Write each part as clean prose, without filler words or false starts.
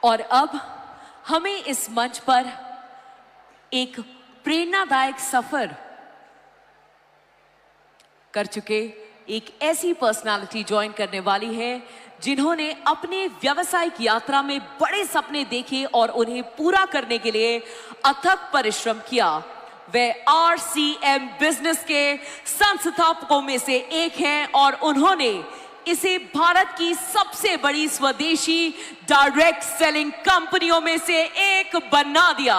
और अब हमें इस मंच पर एक प्रेरणादायक सफर कर चुके एक ऐसी पर्सनालिटी ज्वाइन करने वाली है जिन्होंने अपने व्यावसायिक यात्रा में बड़े सपने देखे और उन्हें पूरा करने के लिए अथक परिश्रम किया। वे RCM बिजनेस के संस्थापकों में से एक हैं और उन्होंने इसे भारत की सबसे बड़ी स्वदेशी डायरेक्ट सेलिंग कंपनियों में से एक बना दिया।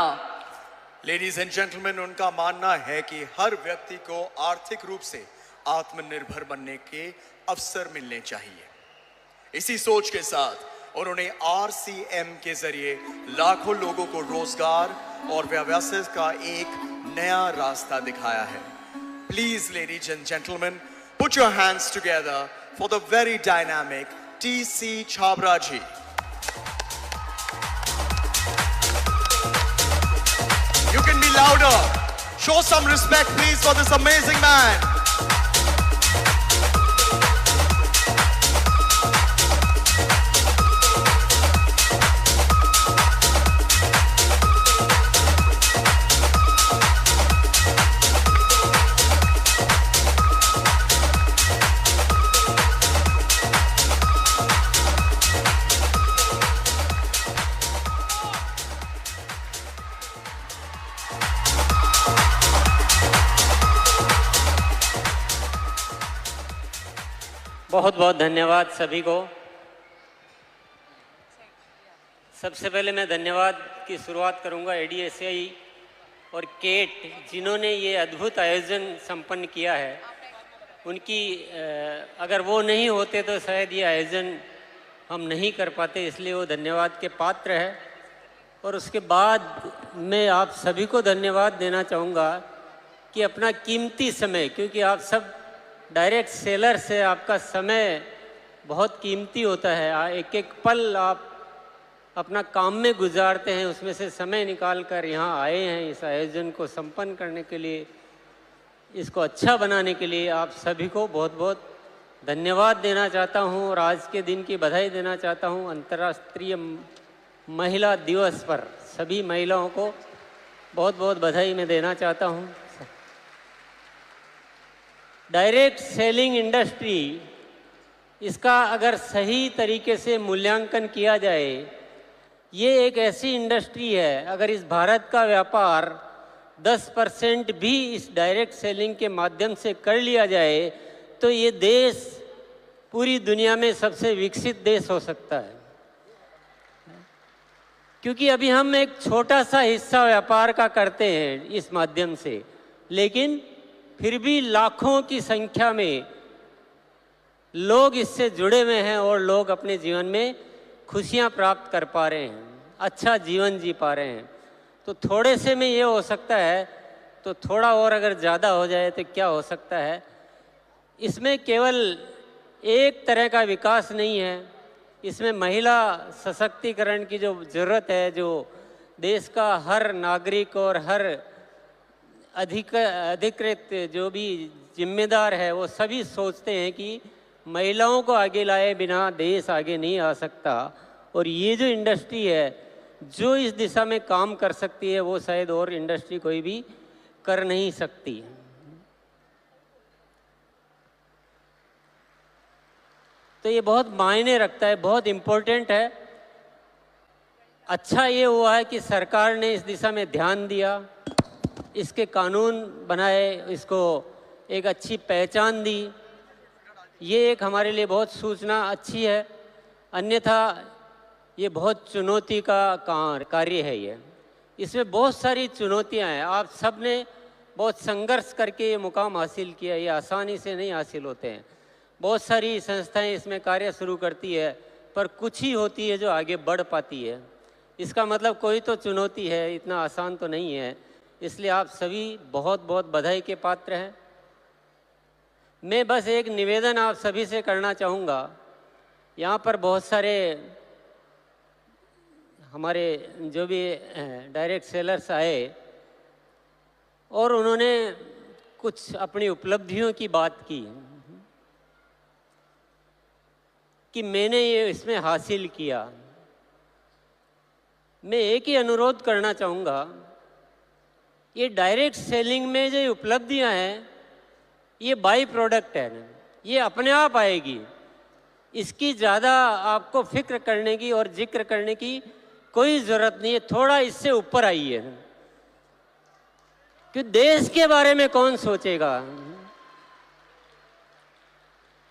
लेडीज एंड जेंटलमैन, उनका मानना है कि हर व्यक्ति को आर्थिक रूप से आत्मनिर्भर बनने के अवसर मिलने चाहिए। इसी सोच के साथ उन्होंने RCM के जरिए लाखों लोगों को रोजगार और व्यवसाय का एक नया रास्ता दिखाया है। Please ladies and gentleman, put your hands together for the very dynamic TC Chhabra ji. You can be louder. Show some respect please for this amazing man. बहुत बहुत धन्यवाद सभी को। सबसे पहले मैं धन्यवाद की शुरुआत करूंगा ADSI और केट, जिन्होंने ये अद्भुत आयोजन संपन्न किया है। उनकी अगर वो नहीं होते तो शायद ये आयोजन हम नहीं कर पाते, इसलिए वो धन्यवाद के पात्र है। और उसके बाद मैं आप सभी को धन्यवाद देना चाहूँगा कि अपना कीमती समय, क्योंकि आप सब डायरेक्ट सेलर से आपका समय बहुत कीमती होता है, एक एक पल आप अपना काम में गुजारते हैं, उसमें से समय निकाल कर यहाँ आए हैं इस आयोजन को संपन्न करने के लिए, इसको अच्छा बनाने के लिए। आप सभी को बहुत बहुत धन्यवाद देना चाहता हूँ और आज के दिन की बधाई देना चाहता हूँ। अंतर्राष्ट्रीय महिला दिवस पर सभी महिलाओं को बहुत बहुत बधाई मैं देना चाहता हूँ। डायरेक्ट सेलिंग इंडस्ट्री, इसका अगर सही तरीके से मूल्यांकन किया जाए, ये एक ऐसी इंडस्ट्री है, अगर इस भारत का व्यापार 10% भी इस डायरेक्ट सेलिंग के माध्यम से कर लिया जाए तो ये देश पूरी दुनिया में सबसे विकसित देश हो सकता है। क्योंकि अभी हम एक छोटा सा हिस्सा व्यापार का करते हैं इस माध्यम से, लेकिन फिर भी लाखों की संख्या में लोग इससे जुड़े हुए हैं और लोग अपने जीवन में खुशियां प्राप्त कर पा रहे हैं, अच्छा जीवन जी पा रहे हैं। तो थोड़े से में ये हो सकता है, तो थोड़ा और अगर ज़्यादा हो जाए तो क्या हो सकता है। इसमें केवल एक तरह का विकास नहीं है, इसमें महिला सशक्तिकरण की जो ज़रूरत है, जो देश का हर नागरिक और हर अधिकृत जो भी जिम्मेदार है वो सभी सोचते हैं कि महिलाओं को आगे लाए बिना देश आगे नहीं आ सकता। और ये जो इंडस्ट्री है जो इस दिशा में काम कर सकती है, वो शायद और इंडस्ट्री कोई भी कर नहीं सकती। तो ये बहुत मायने रखता है, बहुत इम्पोर्टेंट है। अच्छा ये हुआ है कि सरकार ने इस दिशा में ध्यान दिया, इसके कानून बनाए, इसको एक अच्छी पहचान दी। ये एक हमारे लिए बहुत सूचना अच्छी है, अन्यथा ये बहुत चुनौती का कार्य है। ये इसमें बहुत सारी चुनौतियां हैं। आप सब ने बहुत संघर्ष करके ये मुकाम हासिल किया, ये आसानी से नहीं हासिल होते हैं। बहुत सारी संस्थाएं इसमें कार्य शुरू करती है, पर कुछ ही होती है जो आगे बढ़ पाती है। इसका मतलब कोई तो चुनौती है, इतना आसान तो नहीं है। इसलिए आप सभी बहुत बहुत बधाई के पात्र हैं। मैं बस एक निवेदन आप सभी से करना चाहूँगा। यहाँ पर बहुत सारे हमारे जो भी डायरेक्ट सेलर्स आए और उन्होंने कुछ अपनी उपलब्धियों की बात की कि मैंने ये इसमें हासिल किया। मैं एक ही अनुरोध करना चाहूँगा, ये डायरेक्ट सेलिंग में जो उपलब्धियां हैं ये बाई प्रोडक्ट है, ये अपने आप आएगी। इसकी ज़्यादा आपको फिक्र करने की और जिक्र करने की कोई ज़रूरत नहीं है। थोड़ा इससे ऊपर आइए, कि देश के बारे में कौन सोचेगा।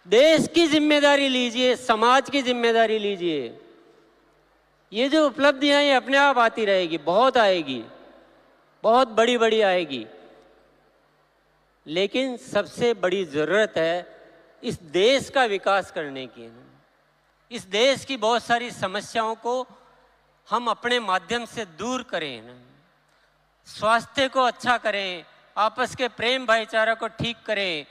देश की जिम्मेदारी लीजिए, समाज की जिम्मेदारी लीजिए। ये जो उपलब्धियां ये अपने आप आती रहेगी, बहुत आएगी, बहुत बड़ी बड़ी आएगी। लेकिन सबसे बड़ी ज़रूरत है इस देश का विकास करने की। इस देश की बहुत सारी समस्याओं को हम अपने माध्यम से दूर करें, स्वास्थ्य को अच्छा करें, आपस के प्रेम भाईचारा को ठीक करें।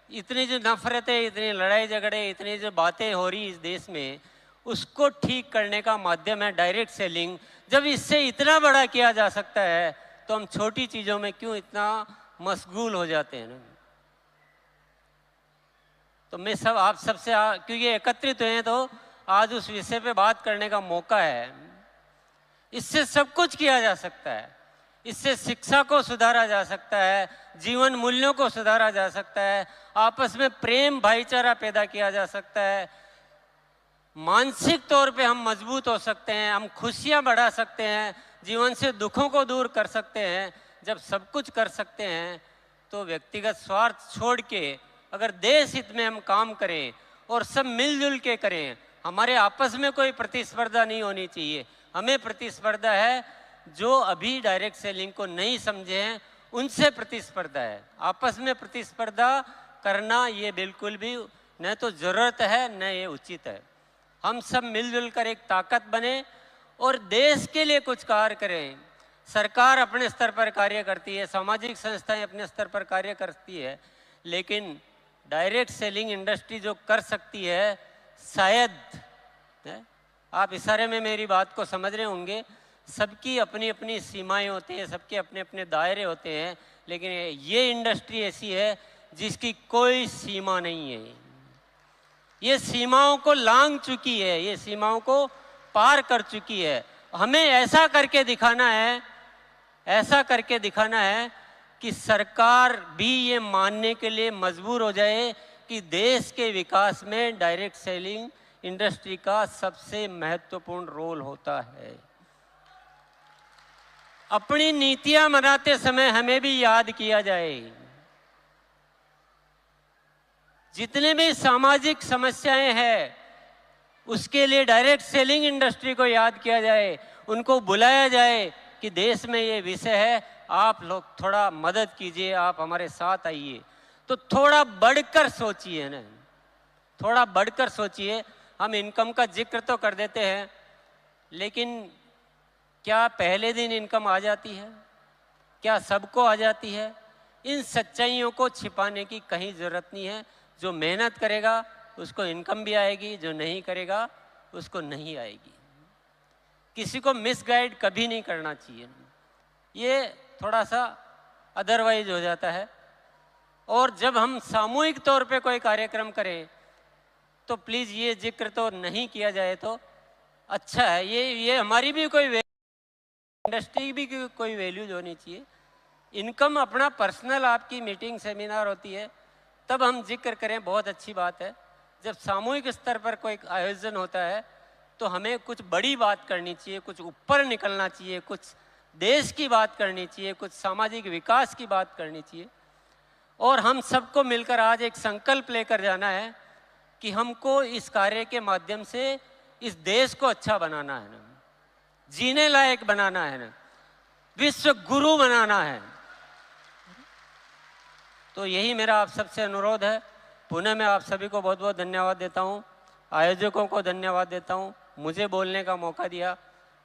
इतनी जो नफरतें, इतनी लड़ाई झगड़े, इतनी जो बातें हो रही इस देश में, उसको ठीक करने का माध्यम है डायरेक्ट सेलिंग। जब इससे इतना बड़ा किया जा सकता है तो हम छोटी चीज़ों में क्यों इतना मशगूल हो जाते हैं ना। तो मैं सब आप सबसे क्योंकि एकत्रित हुए हैं तो आज उस विषय पे बात करने का मौका है। इससे सब कुछ किया जा सकता है। इससे शिक्षा को सुधारा जा सकता है, जीवन मूल्यों को सुधारा जा सकता है, आपस में प्रेम भाईचारा पैदा किया जा सकता है, मानसिक तौर पे हम मजबूत हो सकते हैं, हम खुशियां बढ़ा सकते हैं, जीवन से दुखों को दूर कर सकते हैं। जब सब कुछ कर सकते हैं तो व्यक्तिगत स्वार्थ छोड़ के अगर देश हित में हम काम करें और सब मिलजुल के करें, हमारे आपस में कोई प्रतिस्पर्धा नहीं होनी चाहिए। हमें प्रतिस्पर्धा है जो अभी डायरेक्ट सेलिंग को नहीं समझे हैं, उनसे प्रतिस्पर्धा है। आपस में प्रतिस्पर्धा करना ये बिल्कुल भी न तो ज़रूरत है न ये उचित है। हम सब मिलजुल कर एक ताकत बने और देश के लिए कुछ कार्य करें। सरकार अपने स्तर पर कार्य करती है, सामाजिक संस्थाएं अपने स्तर पर कार्य करती है, लेकिन डायरेक्ट सेलिंग इंडस्ट्री जो कर सकती है, शायद आप इशारे में मेरी बात को समझ रहे होंगे, सबकी अपनी अपनी सीमाएं होती हैं, सबके अपने अपने दायरे होते हैं, लेकिन ये इंडस्ट्री ऐसी है जिसकी कोई सीमा नहीं है। ये सीमाओं को लांघ चुकी है, ये सीमाओं को पार कर चुकी है। हमें ऐसा करके दिखाना है, ऐसा करके दिखाना है कि सरकार भी ये मानने के लिए मजबूर हो जाए कि देश के विकास में डायरेक्ट सेलिंग इंडस्ट्री का सबसे महत्वपूर्ण रोल होता है। अपनी नीतियां बनाते समय हमें भी याद किया जाए, जितने भी सामाजिक समस्याएं हैं उसके लिए डायरेक्ट सेलिंग इंडस्ट्री को याद किया जाए, उनको बुलाया जाए कि देश में ये विषय है, आप लोग थोड़ा मदद कीजिए, आप हमारे साथ आइए। तो थोड़ा बढ़कर सोचिए ना, थोड़ा बढ़कर सोचिए। हम इनकम का जिक्र तो कर देते हैं, लेकिन क्या पहले दिन इनकम आ जाती है? क्या सबको आ जाती है? इन सच्चाइयों को छिपाने की कहीं ज़रूरत नहीं है। जो मेहनत करेगा उसको इनकम भी आएगी, जो नहीं करेगा उसको नहीं आएगी। किसी को मिसगाइड कभी नहीं करना चाहिए, ये थोड़ा सा अदरवाइज हो जाता है। और जब हम सामूहिक तौर पे कोई कार्यक्रम करें तो प्लीज़ ये जिक्र तो नहीं किया जाए तो अच्छा है। ये हमारी भी कोई इंडस्ट्री भी कोई वैल्यूज होनी चाहिए। इनकम अपना पर्सनल आपकी मीटिंग सेमिनार होती है तब हम जिक्र करें, बहुत अच्छी बात है। जब सामूहिक स्तर पर कोई आयोजन होता है तो हमें कुछ बड़ी बात करनी चाहिए, कुछ ऊपर निकलना चाहिए, कुछ देश की बात करनी चाहिए, कुछ सामाजिक विकास की बात करनी चाहिए। और हम सबको मिलकर आज एक संकल्प लेकर जाना है कि हमको इस कार्य के माध्यम से इस देश को अच्छा बनाना है ना, जीने लायक बनाना है ना, विश्व गुरु बनाना है। तो यही मेरा आप सबसे अनुरोध है। पुनः मैं आप सभी को बहुत बहुत धन्यवाद देता हूँ, आयोजकों को धन्यवाद देता हूँ, मुझे बोलने का मौका दिया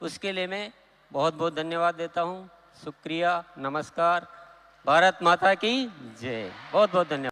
उसके लिए मैं बहुत बहुत धन्यवाद देता हूँ। शुक्रिया, नमस्कार, भारत माता की जय। बहुत बहुत धन्यवाद।